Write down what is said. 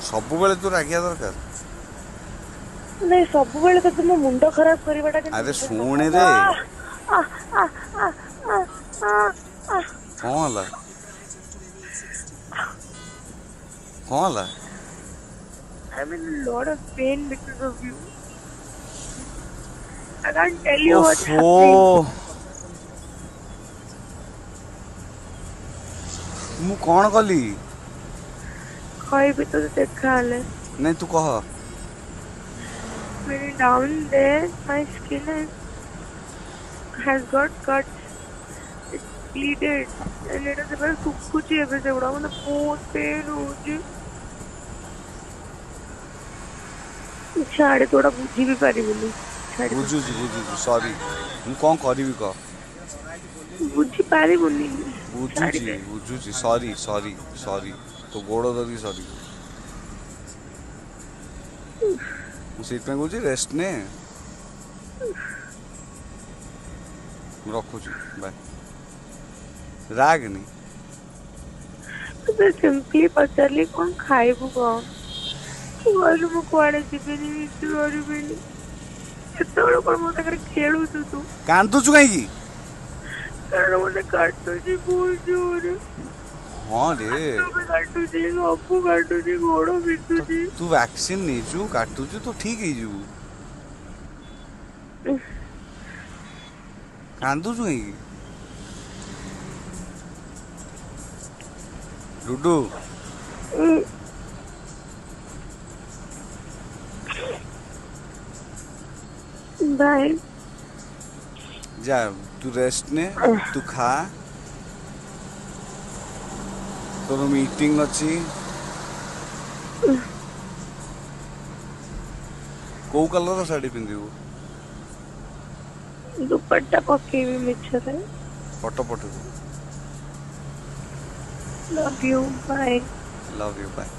ସବୁବେଳେ ତୁ ରାଗିବା ଦରକାର। ନାଇଁ ସବୁବେଳେ ତ ମୋ ମୁଣ୍ଡ ଖରାପ କରିବାଟା ଆରେ କିନ୍ତୁ ଶୁଣେରେ। ଆ ଆ ଆ ଆ ଆ କଣ ହେଲା? କଣ ହେଲା? I'm in a lot of pain because of you. I can't tell you what's ଓଫୋ। happening. ମୁଁ କଣ କଲି? କହିବି ତତେ ଦେଖାହେଲେ। ନାଇଁ ତୁ କହ। Maybe down there my skin has got cuts. It's bleeded. And it is very ଶୁଖୁଛି ଏବେ ସେଗୁଡା ମତେ ବହୁତ ପେନ୍ ହଉଛି। ଛାଡେ ତୁ ଏଗୁଡା ବୁଝି ବି ପାରିବୁନି। ଛାଡିଦେ। ବୁଝୁଛି ସରି। ମୁଁ କଣ କରିବି କହ? ବୁଝି ପାରିବୁନି। ଛାଡିଦେ। ବୁଝୁଛି ସରି ସରି ସରି। ତୋ ଗୋଡ଼ ଧରିକି ସରି। ମୁଁ ସେଇଥିପାଇଁ କହୁଛି ରେଷ୍ଟ ନେ। ମୁଁ ରଖୁଛି ବାଏ। ରାଗେନି। ତତେ ସିମ୍ପଲି ପଚାରିଲି କଣ ଖାଇବୁ କହ? ତୁ କହିଲୁ ମୁଁ କୁଆଡେ ଯିବିନି କିଛି କରିବିନି। ସେତେବେଳେ କଣ ମୋ ସାଙ୍ଗରେ ଖେଳୁଛୁ ତୁ? କାନ୍ଦୁଛୁ କାହିଁକି? କାରଣ ମତେ କାଟୁଛି ବହୁତ ଜୋରେ। ହଁ ରେ। ହାତ ବି କାଟୁଛି, ସବୁ କାଟୁଛି, ଗୋଡ ବିନ୍ଧୁଛି। ତୁ ଭ୍ୟାକ୍ସିନ୍ ନେଇଛୁ, କାଟୁଛୁ, ତୁ ଠିକ୍ ହେଇଯିବୁ। କାନ୍ଦୁଛୁ କାହିଁକି? ଡୁଡୁ। ବାଏ। ଯା ତୁ ରେଷ୍ଟ ନେ, ତୁ ଖା। ତୋର ମିଟିଂ ଅଛି। କୋଉ କଲର ଶାଢ଼ୀ ପିନ୍ଧିବୁ? ଦୁପଟ୍ଟା ପକେଇବି ମିଛରେ। ଫଟୋ ପଠେଇବୁ। Love you bye. Love you bye.